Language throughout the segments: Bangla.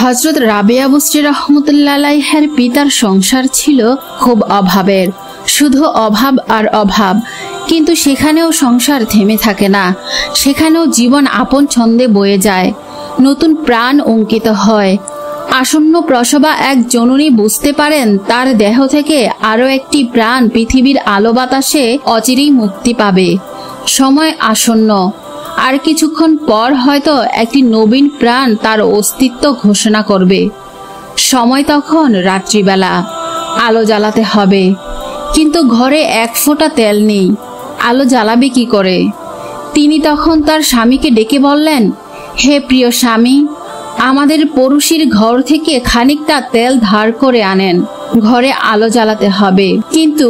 হযরত রাবেয়া বসরি রহমতুল্লাহ আলাইহার পিতার সংসার ছিল খুব অভাবের, শুধু অভাব আর অভাব। কিন্তু সেখানেও সংসার থেমে থাকে না, সেখানেও জীবন আপন ছন্দে বয়ে যায়, নতুন প্রাণ অঙ্কিত হয়। আসন্ন প্রসবা এক জননী বুঝতে পারেন তার দেহ থেকে আরো একটি প্রাণ পৃথিবীর আলো বাতাসে অচিরেই মুক্তি পাবে। সময় আসন্ন, আর কিছুক্ষণ পর হয়তো একটি নবীন প্রাণ তার অস্তিত্ব ঘোষণা করবে। সময় তখন রাত্রিবেলা, আলো জ্বালাতে হবে, কিন্তু ঘরে এক ফোঁটা তেল নেই, আলো জ্বালাবে কি করে? তিনি তখন তার স্বামীকে ডেকে বললেন, হে প্রিয় স্বামী, আমাদের পড়শির ঘর থেকে খানিকটা তেল ধার করে আনেন, ঘরে আলো জ্বালাতে হবে। কিন্তু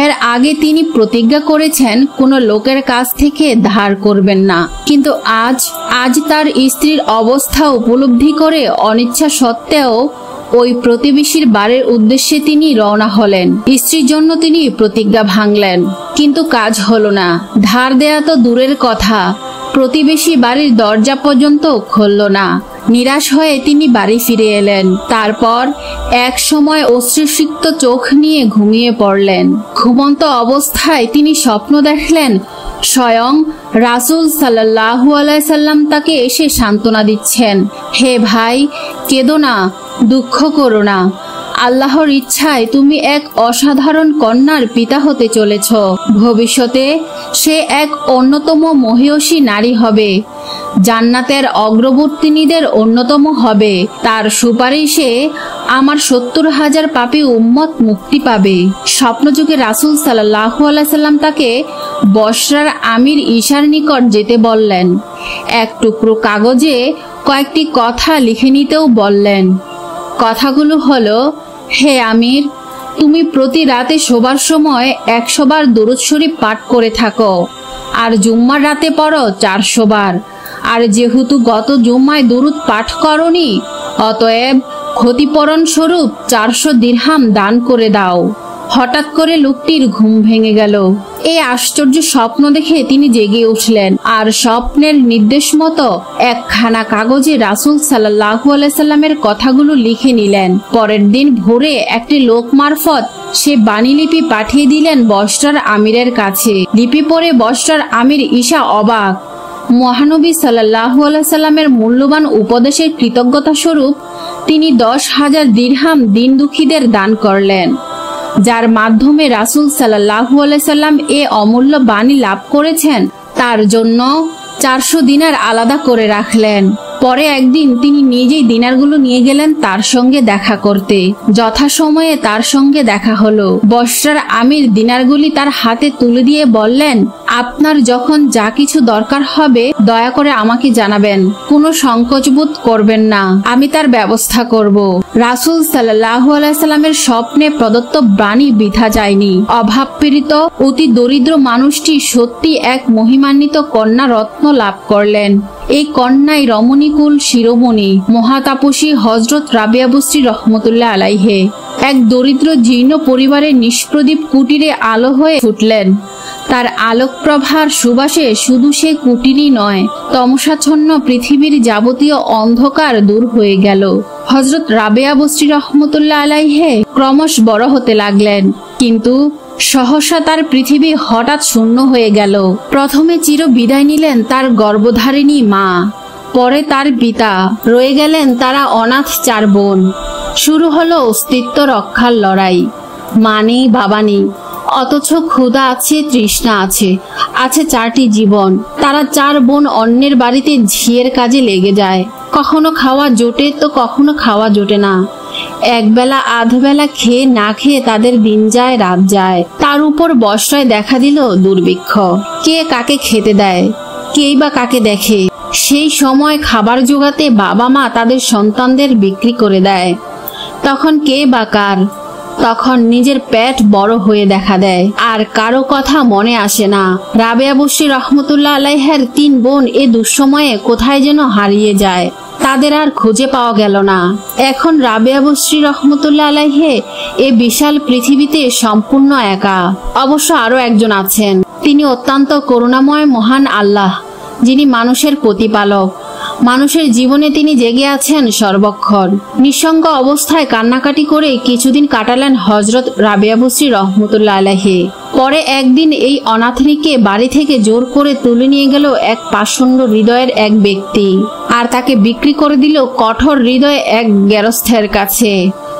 এর আগে তিনি প্রতিজ্ঞা করেছেন কোনো লোকের কাছ থেকে ধার করবেন না। কিন্তু আজ তার স্ত্রীর অবস্থা উপলব্ধি করে অনিচ্ছা সত্ত্বেও ওই প্রতিবেশীর বাড়ির উদ্দেশ্যে তিনি রওনা হলেন। স্ত্রীর জন্য তিনি প্রতিজ্ঞা ভাঙলেন, কিন্তু কাজ হলো না। ধার দেয়া তো দূরের কথা, প্রতিবেশী বাড়ির দরজা পর্যন্ত খুলল না। নিরাশ হয়ে তিনি বাড়ি ফিরে এলেন। তারপর এক সময় অশ্রুসিক্ত চোখ নিয়ে ঘুমিয়ে পড়লেন। ঘুমন্ত অবস্থায় তিনি স্বপ্ন দেখলেন স্বয়ং রাসূল সাল্লাল্লাহু আলাইহি সাল্লাম তাকে এসে সান্ত্বনা দিচ্ছেন, হে ভাই, কেঁদো না, দুঃখ করো না, আল্লাহর ইচ্ছায় তুমি এক অসাধারণ কন্যার পিতা হতে চলেছ। ভবিষ্যতে সে এক অন্যতম মহিয়সী নারী হবে, জান্নাতের অগ্রবর্তিনীদের অন্যতম হবে। তার সুপারিশে আমার 70,000 পাপী উম্মত মুক্তি পাবে। স্বপ্নযুগে রাসূল সাল্লাল্লাহু আলাইহি সাল্লাম তাকে বসরার আমির ঈশার নিকট যেতে বললেন। এক টুকরো কাগজে কয়েকটি কথা লিখে নিতেও বললেন। কথাগুলো হলো, হে আমির, তুমি প্রতি রাতে শোবার সময় 100 বার দুরূদ শরীফ পাঠ করে থাকো, আর জুম্মার রাতে পড়ো 400 বার। আর যেহেতু গত জুম্মায় দুরূদ পাঠ করনি, অতএব ক্ষতিপূরণ স্বরূপ 400 দিরহাম দান করে দাও। হঠাৎ করে লোকটির ঘুম ভেঙে গেল। এই আশ্চর্য স্বপ্ন দেখে তিনি জেগে উঠলেন, আর স্বপ্নের নির্দেশ মতো একখানা কাগজে রাসূল সাল্লাল্লাহু আলাইহি সাল্লামের কথাগুলো লিখে নিলেন। পরের দিন ভোরে একটি লোক মারফত সে বাণীলিপি পাঠিয়ে দিলেন বসরার আমিরের কাছে। লিপি পড়ে বসরার আমির ঈশা অবাক। মহানবী সাল্লাল্লাহু আলাইহি সাল্লামের মূল্যবান উপদেশের কৃতজ্ঞতা স্বরূপ তিনি 10,000 দিরহাম দিন দুঃখীদের দান করলেন, যার মাধ্যমে রাসূল সাল্লাল্লাহু আলাইহি সাল্লাম এ অমূল্য বাণী লাভ করেছেন। তার জন্য 400 দিনার আলাদা করে রাখলেন। পরে একদিন তিনি নিজেই দিনারগুলো নিয়ে গেলেন তার সঙ্গে দেখা করতে। যথাসময়ে তার সঙ্গে দেখা হলো। বসরার আমির দিনারগুলি তার হাতে তুলে দিয়ে বললেন, আপনার যখন যা কিছু দরকার হবে দয়া করে আমাকে জানাবেন, কোনো সংকোচবোধ করবেন না, আমি তার ব্যবস্থা করব। রাসূল সাল্লাল্লাহু আলাইহি সাল্লামের স্বপ্নে প্রদত্ত বাণী বৃথা যায়নি। অভাবপীড়িত অতি দরিদ্র মানুষটি সত্যি এক মহিমান্বিত কন্যা রত্ন লাভ করলেন। এই কন্যাই রমণীকুল শিরোমণি মহাতাপসী হযরত রাবেয়া বসরি রহমতুল্লাহ আলাইহে এক দরিদ্র জীর্ণ পরিবারের নিষ্প্রদীপ কুটিরে আলো হয়ে ফুটলেন। তার আলোকপ্রভার সুবাসে শুধু সে কুটিরই নয়, তমসাচ্ছন্ন পৃথিবীর যাবতীয় অন্ধকার দূর হয়ে গেল। হযরত রাবেয়া বসরি রহমতুল্লাহ আলাইহে ক্রমশ বড় হতে লাগলেন, কিন্তু সহসা তার পৃথিবী হঠাৎ শূন্য হয়ে গেল। প্রথমে চির বিদায় নিলেন তার গর্ভধারিণী মা, পরে তার পিতা, রয়ে গেলেন তারা অনাথ 4 বোন। শুরু হলো অস্তিত্ব রক্ষার লড়াই। মা নেই, বাবা নেই, অথচ ক্ষুধা আছে, তৃষ্ণা আছে, আছে 4টি জীবন। তারা 4 বোন অন্যের বাড়িতে ঝিয়ের কাজে লেগে যায়। কখনো খাওয়া জোটে তো কখনো খাওয়া জোটে না। একবেলা আধবেলা খেয়ে না খেয়ে তাদের দিন যায়, রাত যায়। তার উপর বর্ষায় দেখা দিল দুর্ভিক্ষ। কে কাকে খেতে দেয়, কেই বা কাকে দেখে? সেই সময় খাবার জোগাতে বাবা মা তাদের সন্তানদের বিক্রি করে দেয়। তখন কে বা কার? তখন নিজের পেট বড় হয়ে দেখা দেয়, আর কারো কথা মনে আসে না। রাবেয়া বসরি রহমতুল্লাহ আলাইহার 3 বোন এ দুঃসময়ে কোথায় যেন হারিয়ে যায়, তাদের আর খুঁজে পাওয়া গেল না। এখন রাবেয়া বসরি রহমতুল্লাহ আলাইহে এ বিশাল পৃথিবীতে সম্পূর্ণ একা। অবশ্য আরো একজন আছেন, তিনি অত্যন্ত করুণাময় মহান আল্লাহ, যিনি মানুষের প্রতিপালক। মানুষের জীবনে তিনি জেগে আছেন সর্বক্ষণ। নিঃসঙ্গ অবস্থায় কান্নাকাটি করে কিছুদিন কাটালেন হযরত রাবেয়া বসরি রহমতুল্লাহ আলাইহি। পরে একদিন এই অনাথরীকে বাড়ি থেকে জোর করে তুলে নিয়ে গেল এক পাষণ্ড হৃদয়ের এক ব্যক্তি, আর তাকে বিক্রি করে দিল কঠোর হৃদয় এক গেরস্থের কাছে।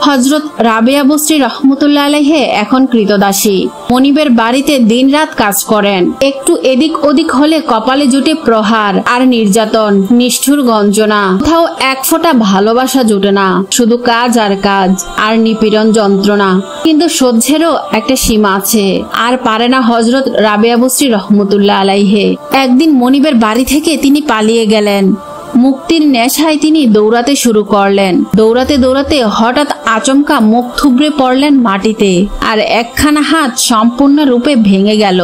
হযরত রাবেয়া বসরি রহমতুল্লাহ আলাইহি এখন কৃতদাসী। মনিবের বাড়িতে দিনরাত কাজ করেন। একটু এদিক ওদিক হলে কপালে জুটে প্রহার আর নির্যাতন, নিষ্ঠুর গঞ্জনা। কোথাও এক ফোঁটা ভালোবাসা জুটে না, শুধু কাজ আর কাজ আর নিপীড়ন যন্ত্রণা। কিন্তু সহ্যেরও একটা সীমা আছে, আর পারে না হযরত রাবেয়া বসরি রহমতুল্লাহ আলাইহি। একদিন মনিবের বাড়ি থেকে তিনি পালিয়ে গেলেন। মুক্তির নেশায় তিনি দৌড়াতে শুরু করলেন। দৌড়াতে দৌড়াতে হঠাৎ আচমকা মুখ থুবড়ে পড়লেন মাটিতে, আর একখানা হাত সম্পূর্ণরূপে ভেঙে গেল।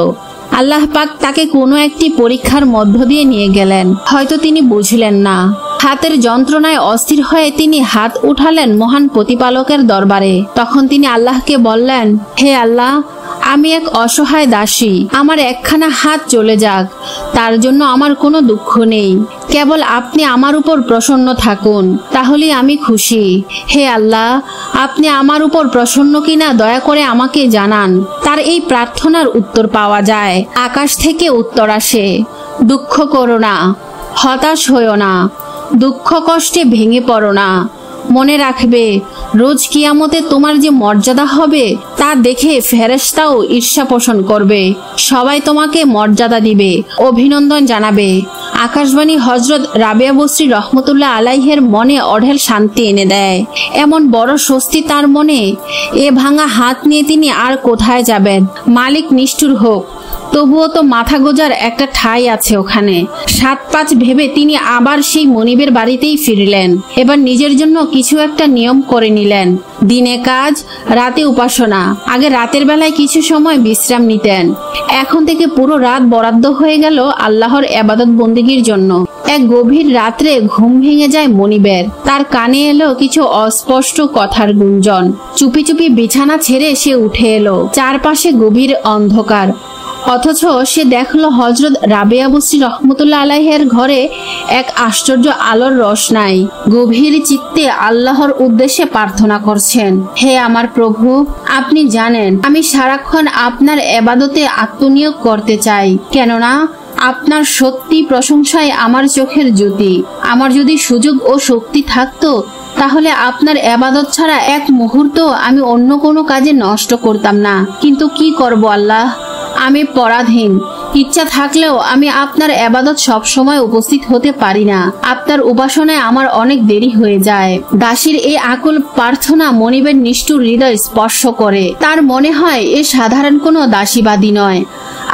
আল্লাহ পাক তাকে কোনো একটি পরীক্ষার মধ্য দিয়ে নিয়ে গেলেন। হয়তো তিনি বুঝলেন না। হাতের যন্ত্রণায় অস্থির হয়ে তিনি হাত উঠালেন মহান প্রতিপালকের দরবারে। তখন তিনি আল্লাহকে বললেন, হে আল্লাহ, আমি এক অসহায় দাসী, আমার একখানা হাত চলে যাক, তার জন্য আমার কোনো দুঃখ নেই। কেবল আপনি আমার উপর প্রসন্ন থাকুন, তাহলেই আমি খুশি। হে আল্লাহ, আপনি আমার উপর প্রসন্ন কিনা দয়া করে আমাকে জানান। তার এই প্রার্থনার উত্তর পাওয়া যায়। আকাশ থেকে উত্তর আসে, দুঃখ করো না, হতাশ হইও না, দুঃখ কষ্টে ভেঙে পড়ো না। মনে রাখবে, রোজ কিয়ামতে তোমার যে মর্যাদা হবে তা দেখে ফেরেশতাও ঈর্ষা পোষণ করবে। সবাই তোমাকে মর্যাদা দিবে, অভিনন্দন জানাবে। আকাশবাণী হযরত রাবেয়া বসরি রহমতুল্লাহ আলাইহির মনে অঢেল শান্তি এনে দেয়। এমন বড় স্বস্তি তার মনে। এ ভাঙা হাত নিয়ে তিনি আর কোথায় যাবেন? মালিক নিষ্ঠুর হোক, তবুও তো মাথা গোজার একটা ঠাঁই আছে ওখানে। ৭-৫ ভেবে তিনি আবার সেই মনিবের বাড়িতেই ফিরলেন। এবার নিজের জন্য কিছু একটা নিয়ম করে নিলেন। দিনে কাজ, রাতে উপাসনা। আগে রাতের বেলায় কিছু সময় বিশ্রাম নিতেন। এখন থেকে পুরো রাত বরাদ্দ হয়ে গেল আল্লাহর ইবাদত বন্দেগীর জন্য। এক গভীর রাত্রে ঘুম ভেঙে যায় মনিবের। তার কানে এলো কিছু অস্পষ্ট কথার গুঞ্জন। চুপি চুপি বিছানা ছেড়ে সে উঠে এলো। চারপাশে গভীর অন্ধকার, অথচ সে দেখলো হযরত রাবেয়া বসরি রহমতুল্লাহ আলাইহির ঘরে এক আশ্চর্য আলোর রোশনাই। গভীর চিত্তে আল্লাহর উদ্দেশ্যে প্রার্থনা করছেন, হে আমার প্রভু, আপনি জানেন আমি সারাক্ষণ আপনার ইবাদতে আত্মনিয়োগ করতে চাই, কেননা আপনার সত্যি প্রশংসায় আমার চোখের জ্যোতি। আমার যদি সুযোগ ও শক্তি থাকতো তাহলে আপনার ইবাদত ছাড়া এক মুহূর্ত আমি অন্য কোনো কাজে নষ্ট করতাম না। কিন্তু কি করব আল্লাহ, আমি পরাধীন। ইচ্ছা থাকলেও আমি আপনার ইবাদত সব সময় উপস্থিত হতে পারি না। আপনার উপাসনায় আমার অনেক দেরি হয়ে যায়। দাসীর এই আকুল প্রার্থনা মনিবের নিষ্ঠুর হৃদয় স্পর্শ করে। তার মনে হয় এ সাধারণ কোনো দাসীবাদী নয়,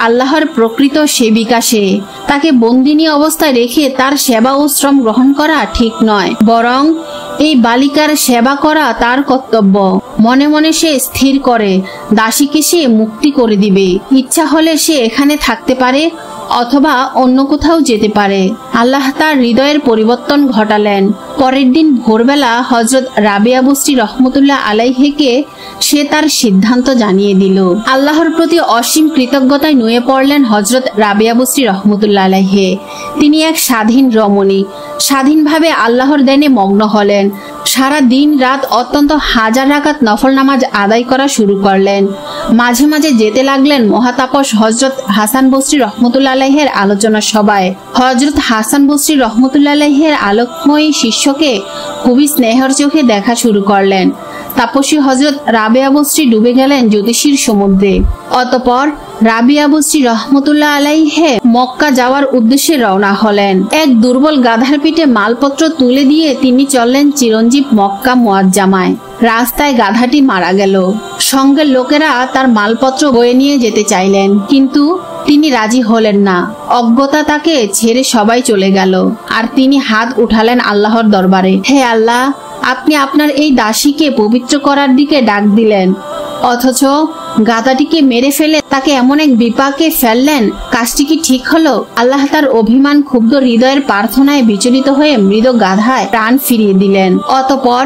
আল্লাহর প্রকৃত সেবিকা সে। তাকে বন্দিনী অবস্থায় রেখে তার সেবা ও শ্রম গ্রহণ করা ঠিক নয়, বরং এই বালিকার সেবা করা তার কর্তব্য। মনে মনে সে স্থির করে দাসীকে সে মুক্তি করে দিবে। ইচ্ছা হলে সে এখানে থাকতে পারে অথবা অন্য কোথাও যেতে পারে। আল্লাহ তার হৃদয়ের পরিবর্তন ঘটালেন। পরের দিন ভোরবেলা হযরত রাবেয়া বসরি রহমতুল্লাহ আলাইহিকে সে তার সিদ্ধান্ত জানিয়ে দিল। আল্লাহর প্রতি অসীম কৃতজ্ঞতায় নুয়ে পড়লেন হযরত রাবেয়া বসরি রহমতুল্লাহ আলাইহি। তিনি এক স্বাধীন রমণী, স্বাধীনভাবে আল্লাহর দেনে মগ্ন হলেন। সারা দিন রাত অত্যন্ত হাজার রাকাত নফল নামাজ আদায় করা শুরু করলেন। মাঝে মাঝে যেতে লাগলেন মহাতাপস হযরত হাসান বসরি রহমতুল্লাহ আলাইহির আলোচনা সভায়। হযরত হাসান বসরি রহমতুল্লাহ আলাইহির আলোকময়ী শিষ্যকে খুবই স্নেহের চোখে দেখা শুরু করলেন। তাপসী হযরত রাবেয়া বসরি ডুবে গেলেন জ্যোতিষীর সমুদ্রে। অতঃপর রাবেয়া বসরি রহমতুল্লাহ আলাইহি মক্কা যাওয়ার উদ্দেশ্যে রওনা হলেন। এক দুর্বল গাধার পিঠে মালপত্র তুলে দিয়ে তিনি চললেন চিরঞ্জীব মক্কা মুআজ্জামায়। রাস্তায় গাধাটি মারা গেল। সঙ্গের লোকেরা তার মালপত্র বয়ে নিয়ে যেতে চাইলেন, কিন্তু তিনি রাজি হলেন না। অজ্ঞতা তাকে ছেড়ে সবাই চলে গেল, আর তিনি হাত উঠালেন আল্লাহর দরবারে। হে আল্লাহ, আপনি আপনার এই দাসীকে পবিত্র করার দিকে ডাক দিলেন, অথচ গাধাটিকে মেরে ফেলে তাকে এমন এক বিপাকে ফেললেন। কাজটি কি ঠিক হলো? আল্লাহ তার অভিমান ক্ষুব্ধ হৃদয়ের প্রার্থনায় বিচলিত হয়ে মৃত গাধায় প্রাণ ফিরিয়ে দিলেন। অতঃপর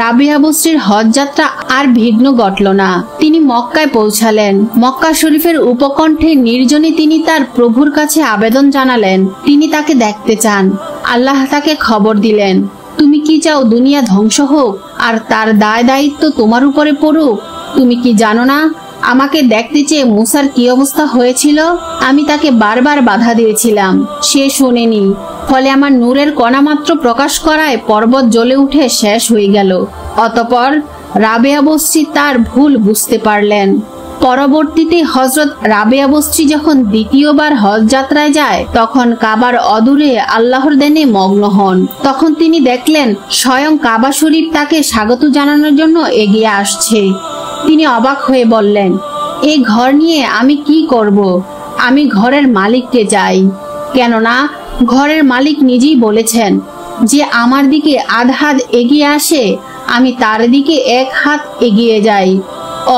রাবেয়া বসরির হজ যাত্রা আর বিঘ্ন ঘটল না। তিনি মক্কায় পৌঁছালেন। মক্কা শরীফের উপকণ্ঠে নির্জনে তিনি তার প্রভুর কাছে আবেদন জানালেন। তিনি তাকে দেখতে চান। আল্লাহ তাকে খবর দিলেন, তুমি কি চাও দুনিয়া ধ্বংস হোক আর তার দায় দায়িত্ব তোমার উপরে পড়ুক? তুমি কি জানো না আমাকে দেখতে চেয়ে মুসার কি অবস্থা হয়েছিল? আমি তাকে বারবার বাধা দিয়েছিলাম, সে শোনেনি। ফলে আমার নূরের কণা মাত্র প্রকাশ করায় পর্বত জ্বলে উঠে শেষ হয়ে গেল। অতঃপর রাবেয়া বস্রী তার ভুল বুঝতে পারলেন। পরবর্তীতে হযরত রাবেয়া বস্রী যখন দ্বিতীয়বার হজ যাত্রায় যায়, তখন কাবার অদূরে আল্লাহর দেনে মগ্ন হন। তখন তিনি দেখলেন স্বয়ং কাবা শরীফ তাকে স্বাগত জানানোর জন্য এগিয়ে আসছে। তিনি অবাক হয়ে বললেন, এই ঘর নিয়ে আমি কি করব? আমি ঘরের মালিককে চাই। কেননা ঘরের মালিক নিজেই বলেছেন, যে আমার দিকে আধ হাত এগিয়ে আসে আমি তার দিকে এক হাত এগিয়ে যাই।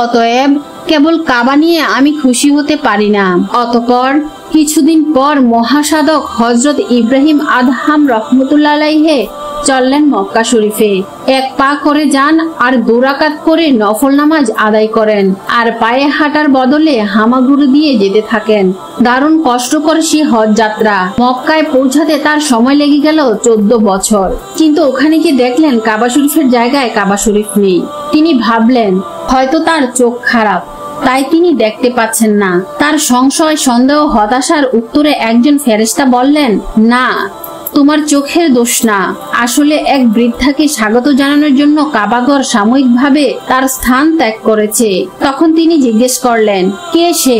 অতএব কেবল কাবা নিয়ে আমি খুশি হতে পারি না। অতঃপর কিছুদিন পর মহাসাধক হযরত ইব্রাহিম আদহাম রহমতুল্লাহ আলাইহি চললেন মক্কা শরীফে। এক পা করে যান আর 2 রাকাত করে নফল নামাজ আদায় করেন, আর পায়ে হাঁটার বদলে হামাগুড়ি দিয়ে যেতে থাকেন। দারুণ কষ্টকর সে হজ যাত্রা। মক্কায় পৌঁছাতে তার সময় লেগে গেল 14 বছর। কিন্তু ওখানে গিয়ে দেখলেন কাবা শরীফের জায়গায় কাবা শরীফ নেই। তিনি ভাবলেন হয়তো তার চোখ খারাপ, তাই তিনি দেখতে পাচ্ছেন না। তার সংশয়, সন্দেহ, হতাশার উত্তরে একজন ফেরেশতা বললেন, না, তোমার চোখের দোষ না। আসলে এক বৃদ্ধাকে স্বাগত জানানোর জন্য কাবাঘর সাময়িকভাবে তার স্থান ত্যাগ করেছে। তখন তিনি জিজ্ঞেস করলেন, কে সে?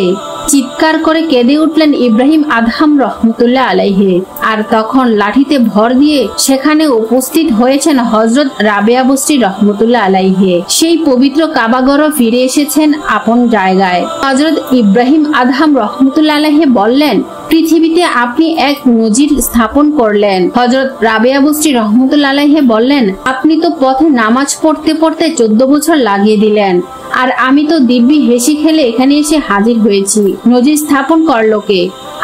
চিৎকার করে কেঁদে উঠলেন ইব্রাহিম আদহাম রহমতুল্লাহ আলাইহি। আর তখন লাঠিতে ভর দিয়ে সেখানে উপস্থিত হয়েছেন হযরত রাবেয়া বস্রী রহমতুল্লাহ আলাইহি। সেই পবিত্র কাবাঘরও ফিরে এসেছেন আপন জায়গায়। হযরত ইব্রাহিম আদহাম রহমতুল্লাহ আলাইহি বললেন, পৃথিবীতে আপনি এক নজির স্থাপন করলেন। হযরত রাবেয়া বস্রী রহমতুল্লাহ আলাইহি বললেন, আপনি তো পথে নামাজ পড়তে পড়তে 14 বছর লাগিয়ে দিলেন, আর আমি তো দিব্যি হেসে খেলে এখানে এসে হাজির হয়েছি। নজির স্থাপন করলো কে?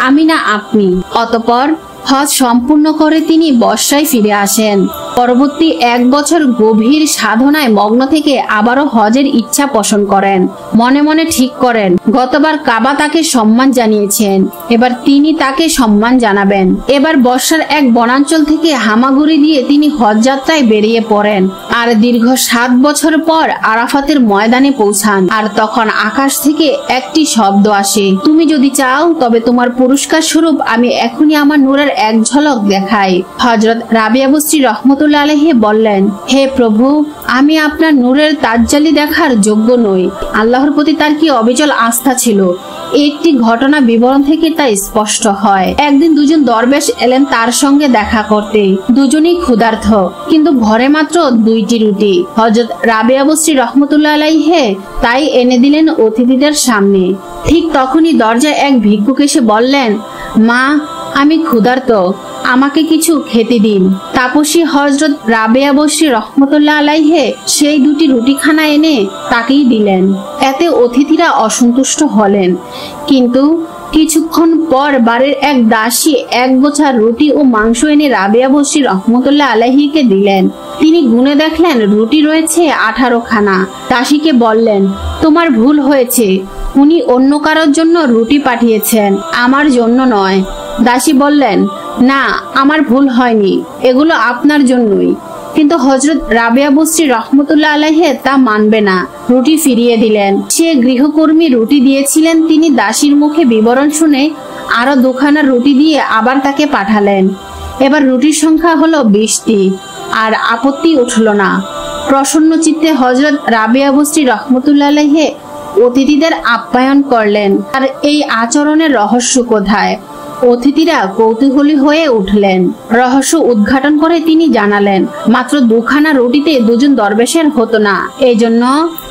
আমি না আপনি। অতঃপর হজ সম্পূর্ণ করে তিনি বর্ষায় ফিরে আসেন। পরবর্তী 1 বছর গভীর সাধনায় মগ্ন থেকে আবারও হজের ইচ্ছা পোষণ করেন। মনে মনে ঠিক করেন, গতবার কাবা তাকে সম্মান জানিয়েছেন, এবার তিনি তাকে সম্মান জানাবেন। এবার বর্ষার এক বনাঞ্চল থেকে হামাগুড়ি দিয়ে তিনি হজ যাত্রায় বেরিয়ে পড়েন। আর দীর্ঘ 7 বছর পর আরাফাতের ময়দানে পৌঁছান। আর তখন আকাশ থেকে একটি শব্দ আসে, তুমি যদি চাও তবে তোমার পুরস্কার স্বরূপ আমি এখনই আমার নূরের এক ঝলক দেখাই। হযরত রাবেয়া বস্রী রহমতুল্লাহ আলাইহি বললেন, হে প্রভু, আমি আপনার নূরের তাজ্জালি দেখার যোগ্য নই। আল্লাহর প্রতি তার কি অবিচল আস্থা ছিল। একটি ঘটনা বিবরণ থেকে তা স্পষ্ট হয়। একদিন 2জন দরবেশ এলেন তার সঙ্গে দেখা করতে। দুজনেই ক্ষুধার্ত, কিন্তু ঘরে মাত্র 2টি রুটি। হযরত রাবেয়া বস্রী রহমতুল্লাহ আলাইহি তাই এনে দিলেন অতিথিদের সামনে। ঠিক তখনই দরজায় এক ভিক্ষুক এসে বললেন, মা, আমি ক্ষুধার্ত, আমাকে কিছু খেতে দিন। তাপসী হযরত রাবেয়া বস্রী রহমতুল্লাহ আলাইহি সেই 2টি রুটিখানা এনে তাকেই দিলেন। এতে অতিথিরা অসন্তুষ্ট হলেন, কিন্তু কিছুক্ষণ পর বাড়ির এক দাসী 1 বোঝা রুটি ও মাংস এনে রাবেয়া বস্রী রহমতুল্লাহ আলাইহিকে দিলেন। তিনি গুনে দেখলেন রুটি রয়েছে 18 খানা। দাসীকে বললেন, তোমার ভুল হয়েছে, উনি অন্য কারোর জন্য রুটি পাঠিয়েছেন, আমার জন্য নয়। দাসী বললেন, না, আমার ভুল হয়নি, এগুলো আপনার জন্যই। কিন্তু হযরত রাবেয়া বস্রী রহমতুল্লাহ আলাইহি তা মানবে না, রুটি ফিরিয়ে দিলেন। সে গৃহকর্মী রুটি দিয়েছিলেন, তিনি দাসীর মুখে বিবরণ শুনে আরো 2 খানা রুটি দিয়ে আবার তাকে পাঠালেন। এবার রুটির সংখ্যা হলো 20টি। আর আপত্তি উঠল না। প্রসন্ন চিত্তে হযরত রাবেয়া বস্রী রহমতুল্লাহ আলাইহি অতিথিদের আপ্যায়ন করলেন। আর এই আচরণের রহস্য কোথায়? অতিথিরা কৌতূহলী হয়ে উঠলেন। রহস্য উদ্ঘাটন করে তিনি জানালেন, মাত্র 2 খানা রুটিতে 2জন দরবেশের হতো না। এই জন্য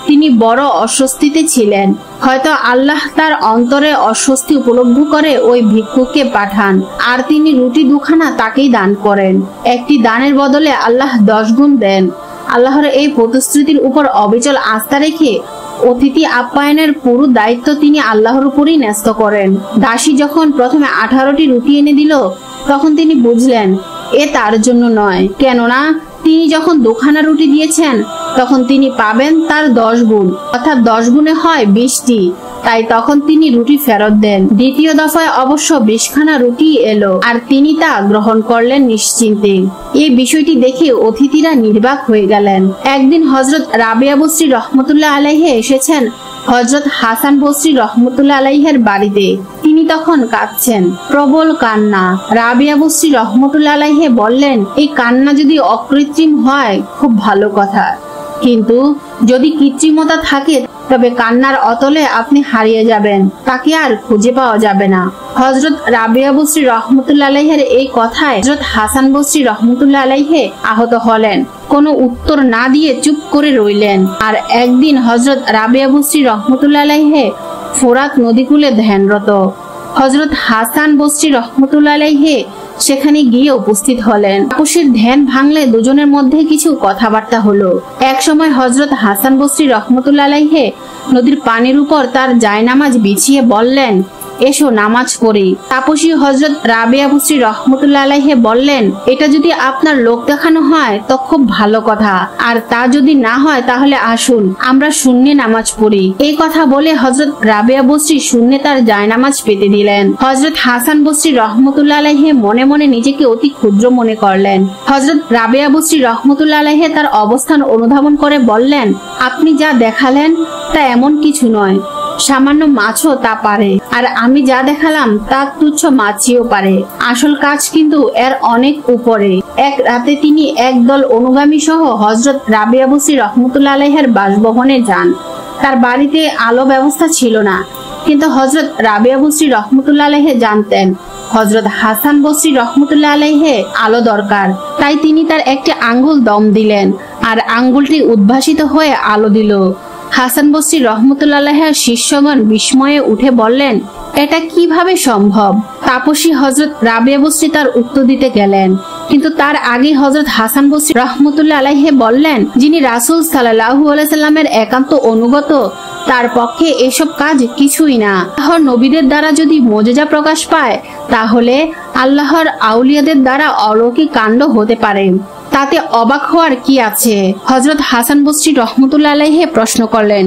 তিনি বড় অস্বস্তিতে ছিলেন। হয়তো আল্লাহ তার অন্তরে অস্বস্তি উপলব্ধ করে ওই ভিক্ষুককে পাঠান, আর তিনি রুটি 2 খানা তাকেই দান করেন। একটি দানের বদলে আল্লাহ 10 গুণ দেন। আল্লাহর এই প্রতিশ্রুতির উপর অবিচল আস্থা রেখে অতিথি আপ্যায়নের পুরো দায়িত্ব তিনি আল্লাহর উপরই ন্যস্ত করেন। দাসী যখন প্রথমে 18টি রুটি এনে দিল, তখন তিনি বুঝলেন এ তার জন্য নয়। কেননা তিনি যখন 2 খানা রুটি দিয়েছেন, তখন তিনি পাবেন তার 10 গুণ, অর্থাৎ 10 গুণে হয় 20টি। তাই তখন তিনি রুটি ফেরত দেন। দ্বিতীয় দফায় অবশ্য 20খানা রুটি এলো আর তিনি তা গ্রহণ করলেন নিশ্চিন্তে। এই বিষয়টি দেখে অতিথিরা নির্বাক হয়ে গেলেন। একদিন হযরত রাবিয়া বসরি রহমতুল্লাহ আলাইহি এসেছেন হযরত হাসান বসরি রহমতুল্লাহ আলাইহির বাড়িতে। তিনি তখন কাঁদছেন, প্রবল কান্না। রাবিয়া বসরি রহমতুল্লাহ আলাইহি বললেন, এই কান্না যদি অকৃত্রিম হয় খুব ভালো কথা, কিন্তু যদি কৃত্রিমতা থাকে তবে কান্নার অতলে আপনি হারিয়ে যাবেন, তাকে আর খুঁজে পাওয়া যাবে না। হযরত রাবিয়া বসরি রহমতুল্লাহ আলাইহির এই কথায় হযরত হাসান বসরি রহমতুল্লাহ আলাইহি আহত হলেন। কোনো উত্তর না দিয়ে চুপ করে রইলেন। আর একদিন হযরত রাবিয়া বসরি রহমতুল্লাহ আলাইহি ফোরাত নদীকূলে ধ্যানরত। হযরত হাসান বসরি রহমতুল্লাহ আলাইহি সেখানে গিয়ে উপস্থিত হলেন। তাপসীর ধ্যান ভাঙলে দুজনের মধ্যে কিছু কথাবার্তা হলো। এক সময় হযরত হাসান বসরি রহমতুল্লাহ আলাইহি নদীর পানির উপর তার জায়নামাজ বিছিয়ে বললেন, এসো নামাজ পড়ি। তাপসী হযরত রাবিয়া বসরি রহমতুল্লাহ আলাইহি বললেন, এটা যদি আপনার লোক দেখানো হয় তো খুব ভালো কথা, আর তা যদি না হয় তাহলে আসুন আমরা শূন্যে নামাজ পড়ি। এই কথা বলে হযরত রাবিয়া বসরি শূন্যে তার জায়নামাজ পেতে দিলেন। হযরত হাসান বসরি রহমতুল্লাহ আলাইহি মনে মনে নিজেকে অতি ক্ষুদ্র মনে করলেন। হযরত রাবিয়া বসরি রহমতুল্লাহ আলাইহি তার অবস্থান অনুধাবন করে বললেন, আপনি যা দেখালেন তা এমন কিছু নয়, সামান্য মাছও তা পারে, আর আমি যা দেখালাম তা তুচ্ছ মাছিও পারে। আসল কাজ কিন্তু এর অনেক উপরে। এক রাতে তিনি একদল অনুগামী সহ হযরত রাবিয়া বসরি রহমতুল্লাহ আলাইহির বাসভবনে যান। তার বাড়িতে আলো ব্যবস্থা ছিল না, কিন্তু হযরত রাবিয়া বসরি রহমতুল্লাহ আলাইহি জানতেন হযরত হাসান বসরি রহমতুল্লাহ আলাইহি আলো দরকার। তাই তিনি তার একটি আঙ্গুল দম দিলেন আর আঙ্গুলটি উদ্ভাসিত হয়ে আলো দিল। হাসান বসরি রহমতুল্লাহ আলাইহির শিষ্যগণ বিস্ময়ে উঠে বললেন, এটা কিভাবে সম্ভব? তাপসী হযরত রাবিয়া বসরি তার উত্তর দিতে গেলেন, কিন্তু তার আগে হযরত হাসান বসরি রহমতুল্লাহ আলাইহি বললেন, যিনি রাসূল সাল্লাল্লাহু আলাইহি সাল্লামের একান্ত অনুগত তার পক্ষে এসব কাজ কিছুই না। আল্লাহর নবীদের দ্বারা যদি মুজিজা প্রকাশ পায় তাহলে আল্লাহর আউলিয়াদের দ্বারা অলৌকিক কাণ্ড হতে পারে, তাতে অবাক হওয়ার কি আছে? হযরত হাসান বসরি রহমতুল্লাহ আলাইহি প্রশ্ন করলেন,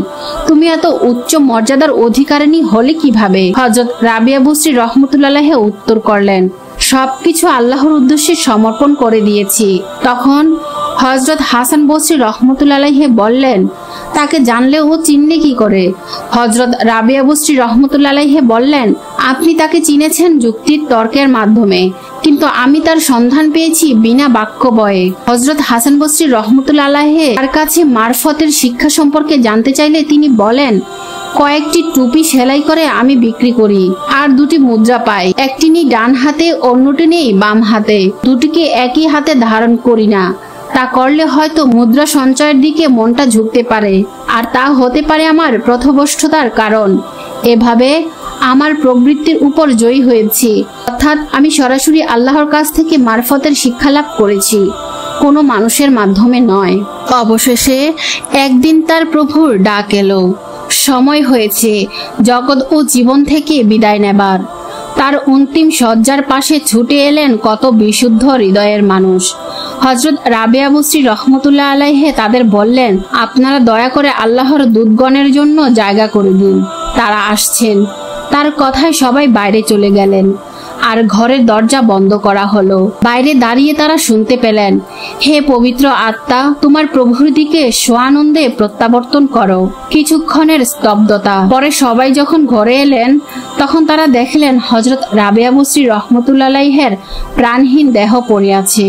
তুমি এত উচ্চ মর্যাদার অধিকারিণী হলে কিভাবে? হযরত রাবিয়া বসরি রহমতুল্লাহ আলাইহি উত্তর করলেন, সবকিছু আল্লাহর উদ্দেশ্যে সমর্পণ করে দিয়েছি। তখন হযরত হাসান বসরি রহমতুল্লাহ আলাইহি বললেন, তাকে জানলে ও চিনলে কি করে? হযরত রাবিয়া বসরি রহমতুল্লাহ আলাইহি বললেন, আপনি তাকে চিনেছেন যুক্তির তর্কের মাধ্যমে, কিন্তু আমি তার সন্ধান পেয়েছি বিনা বাক্য বয়ে। হযরত হাসান বসরি রহমতুল্লাহ আলাইহি তার কাছে মারফতের শিক্ষা সম্পর্কে জানতে চাইলে তিনি বলেন, কয়েকটি টুপি সেলাই করে আমি বিক্রি করি আর দুটি মুদ্রা পাই। একটি নেই ডান হাতে, অন্যটি নেই বাম হাতে, দুটিকে একই হাতে ধারণ করি না। তা করলে হয়তো মুদ্রা সঞ্চয়ের দিকে মনটা ঝুঁকতে পারে, আর তা হতে পারে আমার প্রথবষ্ঠতার কারণ। এভাবে আমার প্রবৃত্তির উপর জয়ী হয়েছি, অর্থাৎ আমি সরাসরি আল্লাহর কাছ থেকে মারফতের শিক্ষা লাভ করেছি, কোনো মানুষের মাধ্যমে নয়। অবশেষে একদিন তার প্রভুর ডাক এলো, সময় হয়েছে জগৎ ও জীবন থেকে বিদায় নেবার। তার অন্তিম শয্যার পাশে ছুটে এলেন কত বিশুদ্ধ হৃদয়ের মানুষ। হযরত রাবিয়া বসরি রহমতুল্লাহ আলাইহি তাদের বললেন, আপনারা দয়া করে আল্লাহর দূতগণের জন্য জায়গা করে দিন, তারা আসছেন। তার কথায় সবাই বাইরে চলে গেলেন আর ঘরের দরজা বন্ধ করা হলো। বাইরে দাঁড়িয়ে তারা শুনতে পেলেন, হে পবিত্র আত্মা, তোমার প্রভুর দিকে সোয়ানন্দে প্রত্যাবর্তন করো। কিছুক্ষণের স্তব্ধতা পরে সবাই যখন ঘরে এলেন তখন তারা দেখলেন হযরত রাবিয়া বসরি রহমতুল্লাহ আলাইহির প্রাণহীন দেহ পড়ে আছে।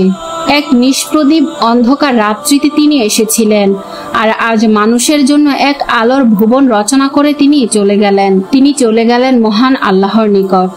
এক নিষ্প্রদীপ অন্ধকার রাত্রিতে তিনি এসেছিলেন, আর আজ মানুষের জন্য এক আলোর ভুবন রচনা করে তিনি চলে গেলেন মহান আল্লাহর নিকট।